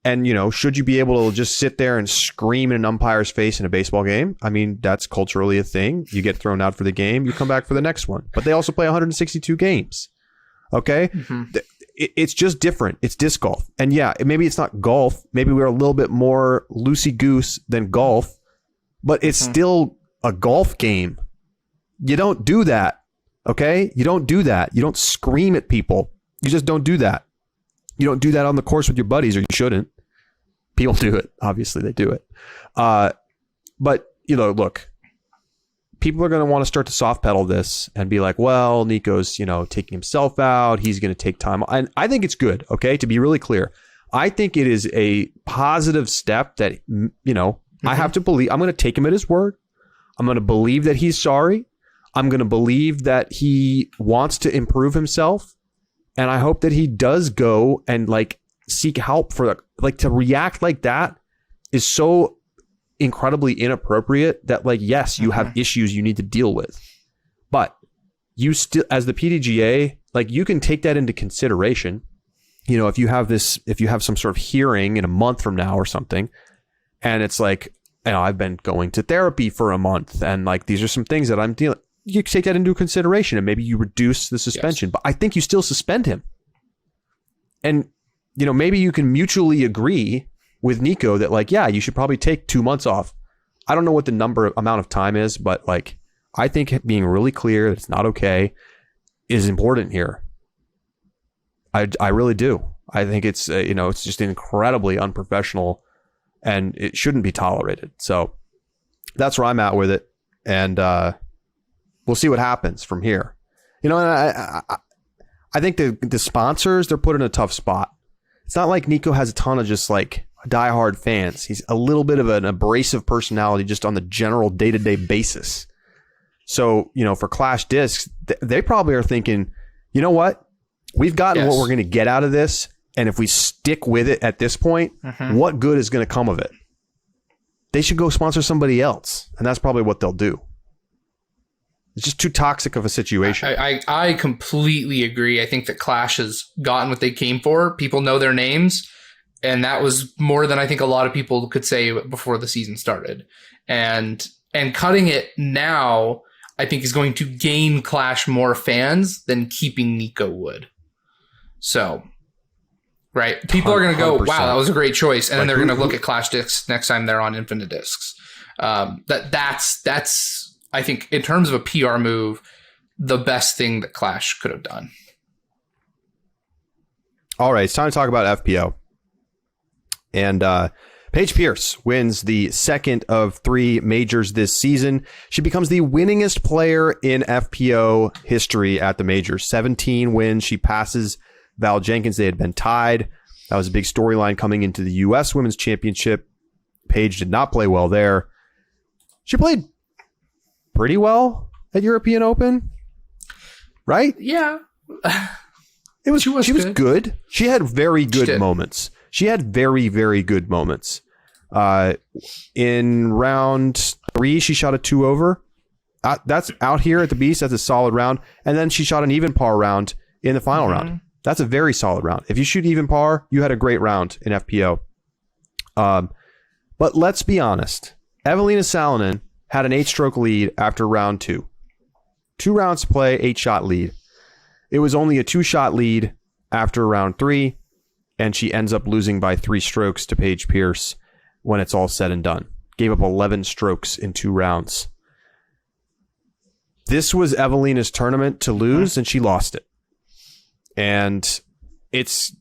And, should you be able to just sit there and scream in an umpire's face in a baseball game? I mean, that's culturally a thing. You get thrown out for the game, you come back for the next one. But they also play 162 games. Okay? It's just different. It's disc golf. And yeah, maybe it's not golf. Maybe we're a little bit more loosey-goose than golf. But it's still a golf game. You don't do that. Okay? You don't do that. You don't scream at people. You just don't do that. You don't do that on the course with your buddies, or you shouldn't. People do it. Obviously, they do it. But, look, people are going to want to start to soft pedal this and be like, well, Nikko's, taking himself out. He's going to take time. And I think it's good, okay, to be really clear. I think it is a positive step that, I have to believe. I'm going to take him at his word. I'm going to believe that he's sorry. I'm going to believe that he wants to improve himself. And I hope that he does go and like seek help for to react like that is so incredibly inappropriate that like, yes, you have issues you need to deal with, but you still, as the PDGA, like you can take that into consideration. If you have some sort of hearing in a month from now or something, and it's like, I've been going to therapy for a month and like, these are some things that I'm dealing. You take that into consideration and maybe you reduce the suspension, but I think you still suspend him. And, maybe you can mutually agree with Nikko that like, yeah, you should probably take 2 months off. I don't know what the amount of time is, but like, I think being really clear that it's not okay is important here. I really do. I think it's, it's just incredibly unprofessional and it shouldn't be tolerated. So that's where I'm at with it. And, we'll see what happens from here. And I think the sponsors, they're put in a tough spot. It's not like Nikko has a ton of just like diehard fans. He's a little bit of an abrasive personality just on the general day-to-day basis. So, for Clash Discs, they probably are thinking, you know what? We've gotten what we're going to get out of this. And if we stick with it at this point, what good is going to come of it? They should go sponsor somebody else. And that's probably what they'll do. It's just too toxic of a situation. I completely agree. I think that Clash has gotten what they came for. People know their names. And that was more than I think a lot of people could say before the season started. And cutting it now, I think, is going to gain Clash more fans than keeping Nikko would. So, right. People are going to go, wow, that was a great choice. And then they're going to look at Clash Discs next time they're on Infinite Discs. That's I think, in terms of a PR move, the best thing that Clash could have done. All right, it's time to talk about FPO. And Paige Pierce wins the second of 3 majors this season. She becomes the winningest player in FPO history at the majors. 17 wins. She passes Val Jenkins. They had been tied. That was a big storyline coming into the U.S. Women's Championship. Paige did not play well there. She played pretty well at European Open, right? Yeah. She was good. She had very good moments. She had very, very good moments. In round 3, she shot a 2-over. That's out here at the Beast. That's a solid round. And then she shot an even par round in the final round. That's a very solid round. If you shoot even par, you had a great round in FPO. But let's be honest. Evelina Salonen had an 8-stroke lead after round 2. 2 rounds to play, 8-shot lead. It was only a 2-shot lead after round 3, and she ends up losing by 3 strokes to Paige Pierce when it's all said and done. Gave up 11 strokes in 2 rounds. This was Evelina's tournament to lose, and she lost it. And it's,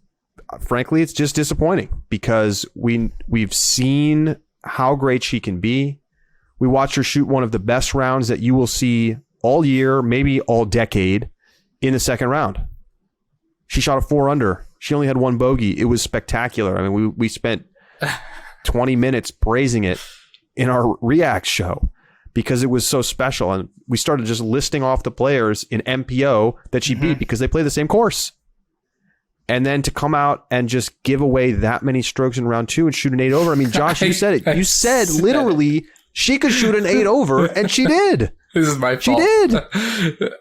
frankly, it's just disappointing because we've seen how great she can be. We watched her shoot one of the best rounds that you will see all year, maybe all decade, in the second round. She shot a 4 under. She only had 1 bogey. It was spectacular. I mean, we spent 20 minutes praising it in our React show because it was so special. And we started just listing off the players in MPO that she beat because they play the same course. And then to come out and just give away that many strokes in round 2 and shoot an 8 over. I mean, Josh, you said it. You said literally she could shoot an 8 over, and she did. This is my fault. She did.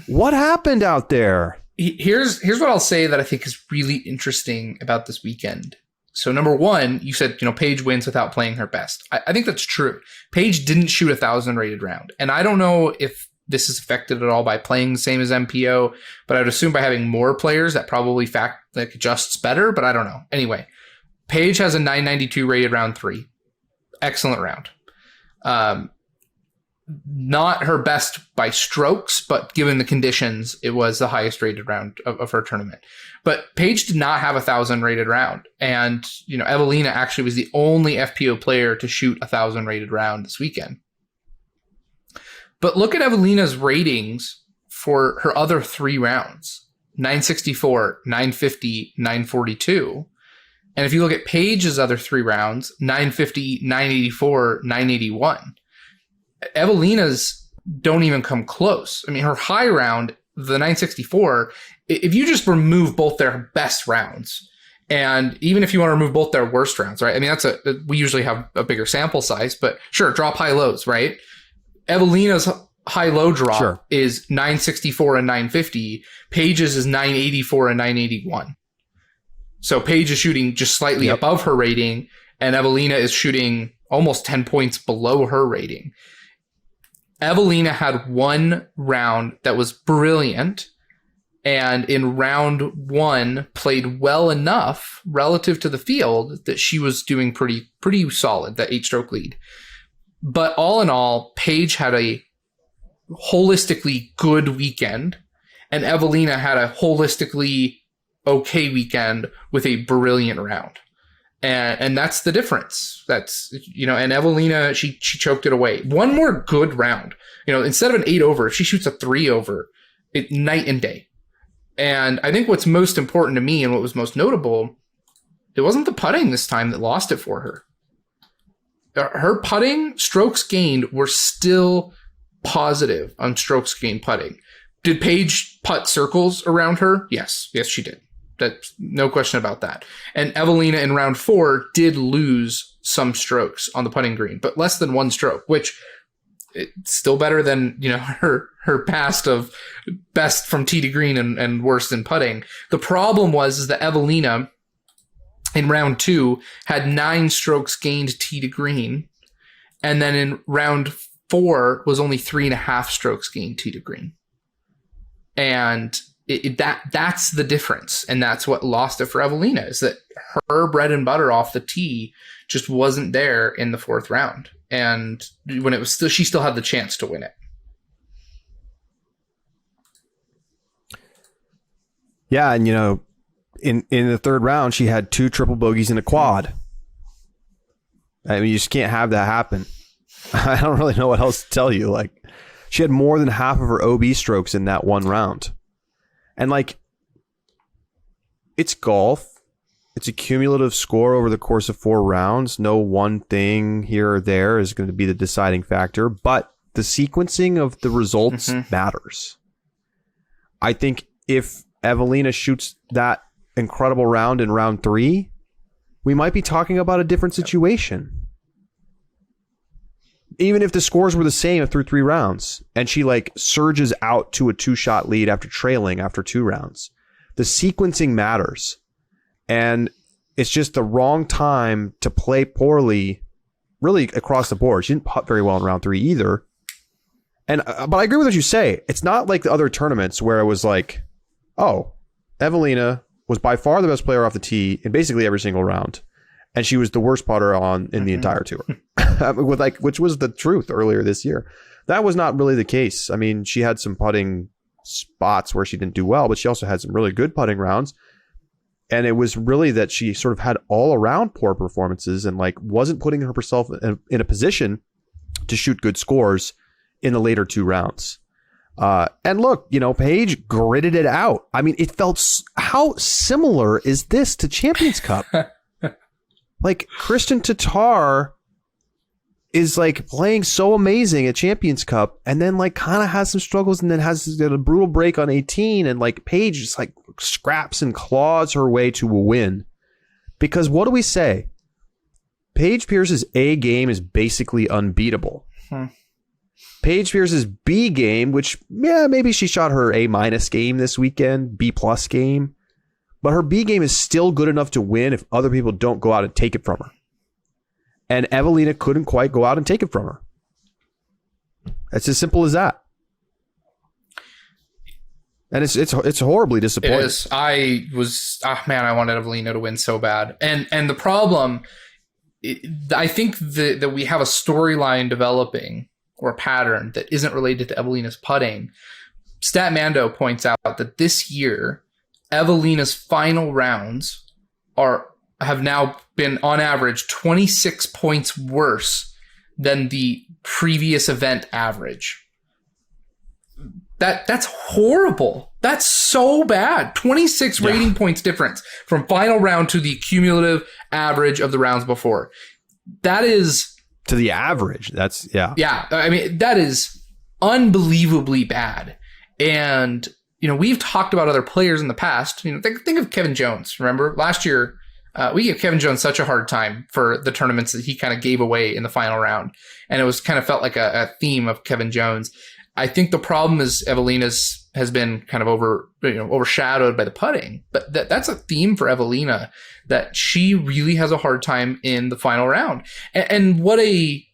What happened out there? Here's what I'll say that I think is really interesting about this weekend. So number one, you said, Paige wins without playing her best. I think that's true. Paige didn't shoot 1,000 rated round. And I don't know if this is affected at all by playing the same as MPO, but I would assume by having more players that probably adjusts better, but I don't know. Anyway, Paige has a 992 rated round 3. Excellent round. Not her best by strokes, but given the conditions, it was the highest rated round of her tournament. But Paige did not have 1,000 rated round. And, Evelina actually was the only FPO player to shoot 1,000 rated round this weekend. But look at Evelina's ratings for her other 3 rounds, 964, 950, 942. And if you look at Paige's other 3 rounds, 950, 984, 981. Evelina's don't even come close. I mean, her high round, the 964, if you just remove both their best rounds, and even if you want to remove both their worst rounds, right? I mean, we usually have a bigger sample size, but sure, drop high lows, right? Evelina's high-low drop is 964 and 950. Paige's is 984 and 981. So Paige is shooting just slightly above her rating, and Evelina is shooting almost 10 points below her rating. Evelina had 1 round that was brilliant, and in round 1 played well enough relative to the field that she was doing pretty solid, that 8-stroke lead. But all in all, Paige had a holistically good weekend, and Evelina had a holistically okay weekend with a brilliant round. And that's the difference. That's, and Evelina, she choked it away. One more good round, instead of an 8 over, if she shoots a 3 over, night and day. And I think what's most important to me and what was most notable, it wasn't the putting this time that lost it for her. Her putting strokes gained were still positive on strokes gained putting. Did Paige putt circles around her? Yes, she did. That's no question about that. And Evelina in round 4 did lose some strokes on the putting green, but less than 1 stroke, which it's still better than, her past of best from tee to green and worst in putting. The problem is that Evelina in round 2 had 9 strokes gained tee to green. And then in round 4 was only 3.5 strokes gained tee to green. And that's the difference. And that's what lost it for Evelina, is that her bread and butter off the tee just wasn't there in the 4th round. And when it was she still had the chance to win it. Yeah. And, in the 3rd round, she had 2 triple bogeys and a quad. I mean, you just can't have that happen. I don't really know what else to tell you. Like, she had more than half of her OB strokes in that 1 round. And it's golf. It's a cumulative score over the course of 4 rounds. No one thing here or there is going to be the deciding factor, but the sequencing of the results matters. I think if Evelina shoots that incredible round in round 3, we might be talking about a different situation. Even if the scores were the same through 3 rounds and she surges out to a 2-shot lead after trailing after 2 rounds, the sequencing matters. And it's just the wrong time to play poorly, really across the board. She didn't putt very well in round 3 either. But I agree with what you say. It's not like the other tournaments where it was Evelina was by far the best player off the tee in basically every single round, and she was the worst putter in the entire tour, which was the truth earlier this year. That was not really the case. I mean, she had some putting spots where she didn't do well, but she also had some really good putting rounds. And it was really that she sort of had all around poor performances and wasn't putting herself in a position to shoot good scores in the later 2 rounds. And look, Paige gritted it out. I mean, it felt how similar is this to Champions Cup? Like Kristen Tatar is like playing so amazing at Champions Cup, and then like kind of has some struggles, and then has a brutal break on 18, and like Paige just like scraps and claws her way to a win. Because what do we say? Paige Pierce's A game is basically unbeatable. Paige Pierce's B game, which, maybe she shot her A- game this weekend, B+ game, but her B game is still good enough to win if other people don't go out and take it from her. And Evelina couldn't quite go out and take it from her. It's as simple as that. And it's horribly disappointing. It is. I wanted Evelina to win so bad. And the problem, I think that we have a storyline developing, or a pattern that isn't related to Evelina's putting. Statmando points out that this year, Evelina's final rounds have now been on average 26 points worse than the previous event average. That's horrible. That's so bad. 26 rating points difference from final round to the cumulative average of the rounds before. That is... To the average. That's, Yeah. I mean, that is unbelievably bad. And, we've talked about other players in the past. Think of Kevin Jones. Remember last year, we gave Kevin Jones such a hard time for the tournaments that he kind of gave away in the final round. And it was kind of felt like a theme of Kevin Jones. I think the problem is Evelina's has been kind of overshadowed by the putting, but that's a theme for Evelina, that she really has a hard time in the final round. And what a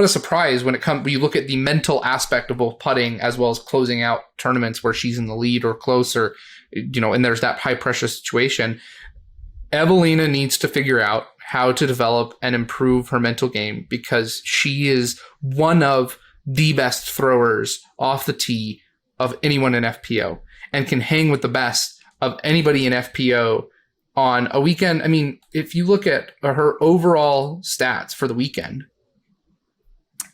surprise when you look at the mental aspect of both putting as well as closing out tournaments where she's in the lead or closer, and there's that high pressure situation. Evelina needs to figure out how to develop and improve her mental game, because she is one of the best throwers off the tee of anyone in FPO, and can hang with the best of anybody in FPO on a weekend. I mean, if you look at her overall stats for the weekend,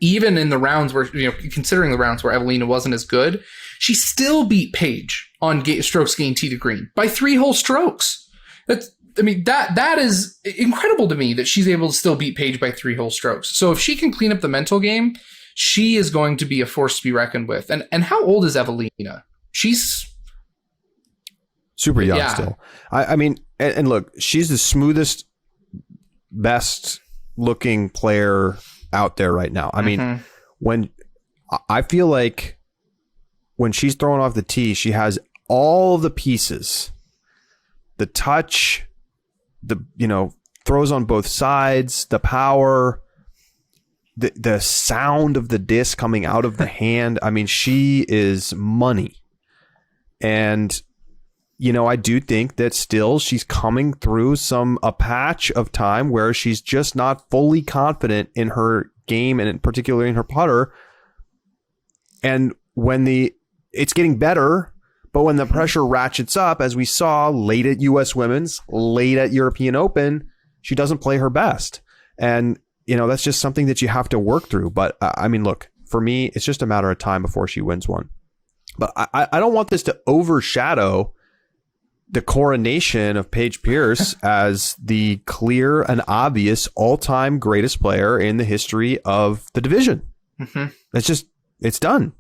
even in the rounds where, considering the rounds where Evelina wasn't as good, she still beat Paige on strokes gained tee to green by 3 whole strokes. That is incredible to me, that she's able to still beat Paige by 3 whole strokes. So if she can clean up the mental game, she is going to be a force to be reckoned with. And how old is Evelina? She's super young still. I mean, and look, she's the smoothest, best looking player out there right now. I mean, when I feel like when she's throwing off the tee, she has all the pieces, the touch, the, throws on both sides, the power, the sound of the disc coming out of the hand. I mean, she is money. And, I do think that still she's coming through a patch of time where she's just not fully confident in her game, and particularly in her putter. And when it's getting better, but when the pressure ratchets up, as we saw late at US Women's, late at European Open, she doesn't play her best. And, that's just something that you have to work through. But I mean, look, for me, it's just a matter of time before she wins one. But I don't want this to overshadow the coronation of Paige Pierce as the clear and obvious all-time greatest player in the history of the division. It's done.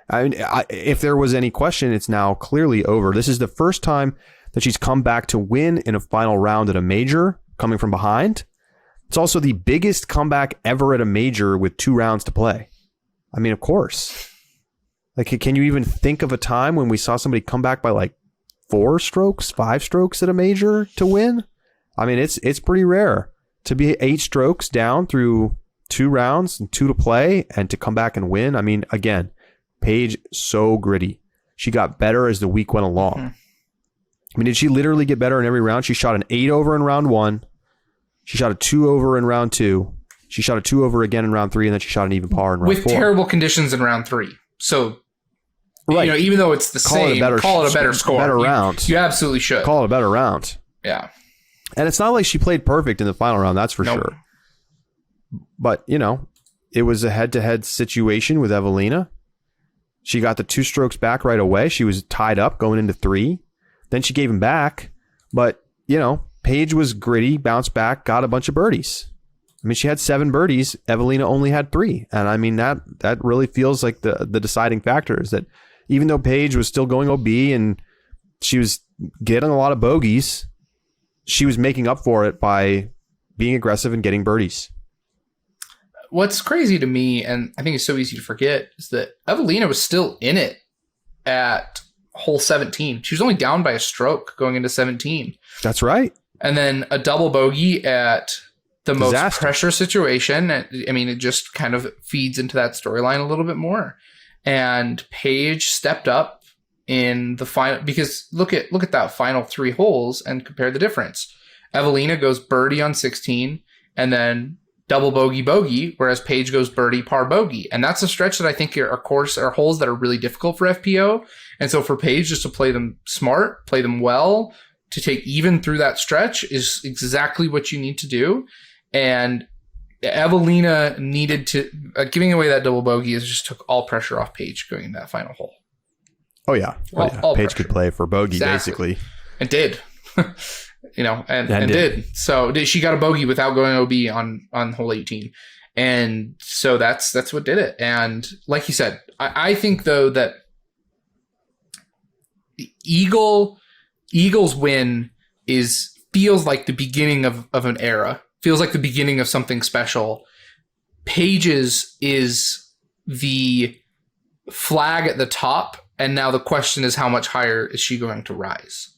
I mean, if there was any question, it's now clearly over. This is the first time that she's come back to win in a final round at a major, coming from behind. It's also the biggest comeback ever at a major with 2 rounds to play. I mean, of course. Like, can you even think of a time when we saw somebody come back by like 4 strokes, 5 strokes at a major to win? I mean, it's pretty rare to be 8 strokes down through 2 rounds and 2 to play and to come back and win. I mean, again, Paige, so gritty. She got better as the week went along. I mean, did she literally get better in every round? She shot an 8 over in round 1. She shot a 2 over in round 2. She shot a 2 over again in round 3, and then she shot an even par in round 4. With terrible conditions in round 3. So, right. Even though it's the same, call it a better score. Better round. You absolutely should. Call it a better round. Yeah. And it's not like she played perfect in the final round, that's for sure. But, it was a head-to-head situation with Evelina. She got the 2 strokes back right away. She was tied up going into 3. Then she gave him back. But, Paige was gritty, bounced back, got a bunch of birdies. I mean, she had 7 birdies. Evelina only had 3. And I mean, that really feels like the deciding factor is that even though Paige was still going OB and she was getting a lot of bogeys, she was making up for it by being aggressive and getting birdies. What's crazy to me, and I think it's so easy to forget, is that Evelina was still in it at hole 17. She was only down by a stroke going into 17. That's right. And then a double bogey at the Disaster. most pressure situation. I mean, it just kind of feeds into that storyline a little bit more. And Paige stepped up in the final, because look at that final 3 holes and compare the difference. Evelina goes birdie on 16 and then double bogey, whereas Paige goes birdie, par, bogey. And that's a stretch that I think are holes that are really difficult for FPO. And so for Paige just to play them smart, play them well, to take even through that stretch is exactly what you need to do. And Evelina needed to, giving away that double bogey just took all pressure off Paige going in that final hole. Oh, yeah. All Paige pressure. could play for bogey, Exactly. basically. And did. and did. So she got a bogey without going OB on hole 18. And so that's what did it. And like you said, I think, though, that the Eagles win feels like the beginning of an era. Feels like the beginning of something special. Paige's is the flag at the top, and now the question is how much higher is she going to rise?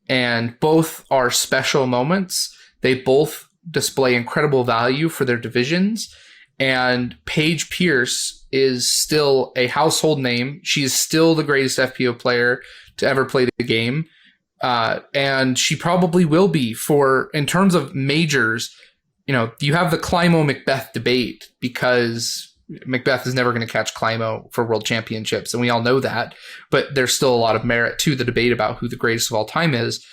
And both are special moments. They both display incredible value for their divisions. And Paige Pierce is still a household name. She is still the greatest FPO player to ever play the game. And she probably will be in terms of majors. You have the Climo Macbeth debate because Macbeth is never going to catch Climo for world championships. And we all know that, but there's still a lot of merit to the debate about who the greatest of all time is.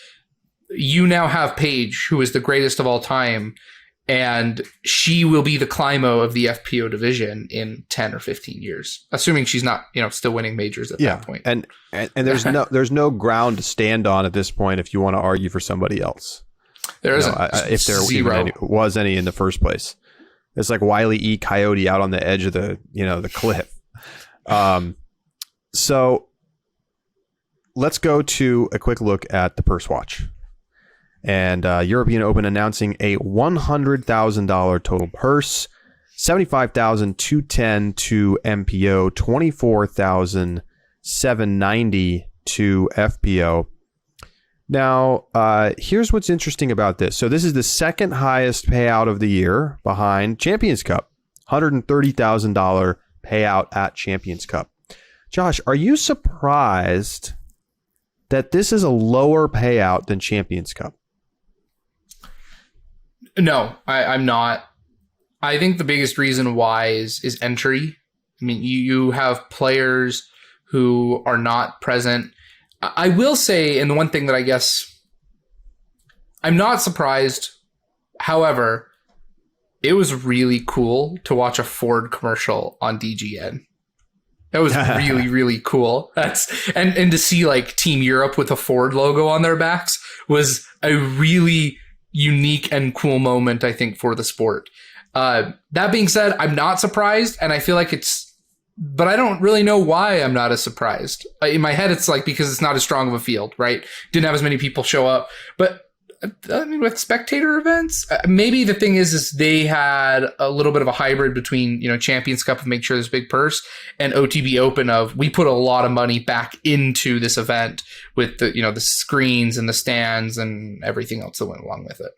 You now have Paige, who is the greatest of all time, and she will be the Climo of the FPO division in 10 or 15 years, assuming she's not, still winning majors at that point. And there's no ground to stand on at this point if you want to argue for somebody else. There isn't. If there was any in the first place. It's like Wile E. Coyote out on the edge of the cliff. So let's go to a quick look at the purse watch. And European Open announcing a $100,000 total purse, $75,210 to MPO, $24,790 to FPO. Now, here's what's interesting about this. So this is the second highest payout of the year behind Champions Cup, $130,000 payout at Champions Cup. Josh, are you surprised that this is a lower payout than Champions Cup? No, I'm not. I think the biggest reason why is entry. I mean, you have players who are not present. I will say, and the one thing that I guess I'm not surprised, however, it was really cool to watch a Ford commercial on DGN. That was really, really cool. And to see like Team Europe with a Ford logo on their backs was a really unique and cool moment, I think, for the sport. That being said, I'm not surprised, and I feel like but I don't really know why I'm not as surprised. In my head, it's like because it's not as strong of a field, right? Didn't have as many people show up. But I mean, with spectator events, maybe the thing is they had a little bit of a hybrid between, Champions Cup of make sure there's a big purse and OTB Open of we put a lot of money back into this event with the, the screens and the stands and everything else that went along with it.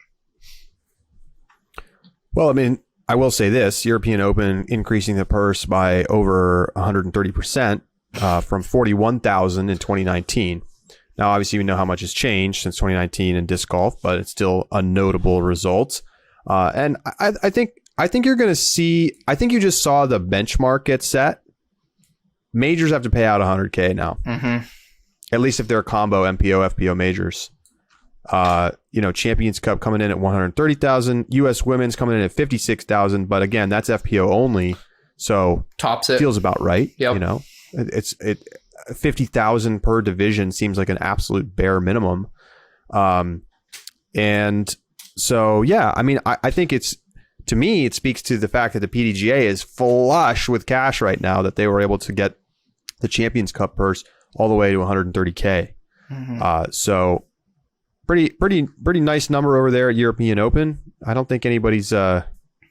Well, I mean, I will say this, European Open increasing the purse by over 130% from 41,000 in 2019. Now, obviously, we know how much has changed since 2019 in disc golf, but it's still a notable result. And I think you're going to see, I think you just saw the benchmark get set. Majors have to pay out $100K now. Mm-hmm. At least if they're combo MPO, FPO majors. Champions Cup coming in at 130,000, US Women's coming in at 56,000. But again, that's FPO only. So tops it. Feels about right. Yep. It's 50,000 per division seems like an absolute bare minimum. And so, yeah, I mean, I think to me, it speaks to the fact that the PDGA is flush with cash right now, that they were able to get the Champions Cup purse all the way to 130K. Mm-hmm. So pretty nice number over there at European Open. I don't think anybody's going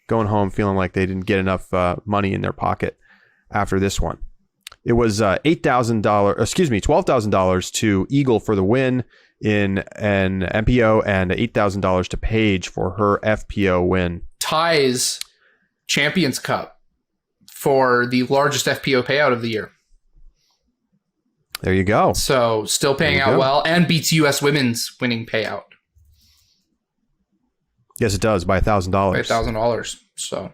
home feeling like they didn't get enough money in their pocket after this one. It was $12,000 to Eagle for the win in an MPO and $8,000 to Paige for her FPO win. Ties Champions Cup for the largest FPO payout of the year. There you go. So still paying out well, and beats US Women's winning payout. Yes, it does, by $1,000. By $1,000. So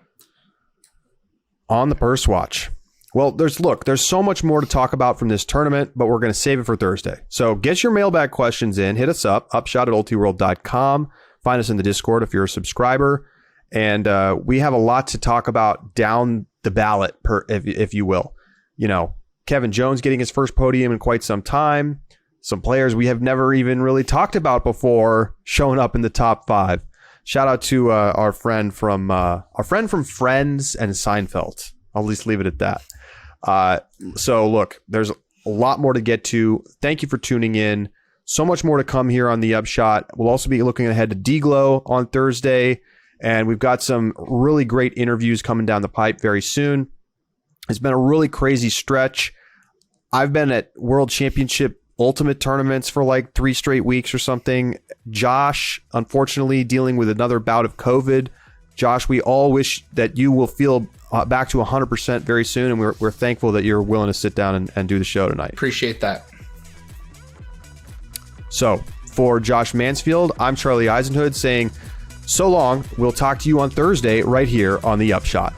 on the purse watch. Well, there's so much more to talk about from this tournament, but we're going to save it for Thursday. So get your mailbag questions in. Hit us up, upshot@ultiworld.com. Find us in the Discord if you're a subscriber. And we have a lot to talk about down the ballot, if you will. Kevin Jones getting his first podium in quite some time. Some players we have never even really talked about before showing up in the top 5. Shout out to our friend from Friends and Seinfeld. I'll at least leave it at that. So look, there's a lot more to get to. Thank you for tuning in. So much more to come here on the Upshot. We'll also be looking ahead to D-Glow on Thursday, and we've got some really great interviews coming down the pipe very soon. It's been a really crazy stretch. I've been at World Championship Ultimate tournaments for like 3 straight weeks or something. Josh, unfortunately, dealing with another bout of COVID. Josh, we all wish that you will feel back to 100% very soon, and we're thankful that you're willing to sit down and do the show tonight. Appreciate that. So, for Josh Mansfield, I'm Charlie Eisenhood saying so long. We'll talk to you on Thursday right here on The Upshot.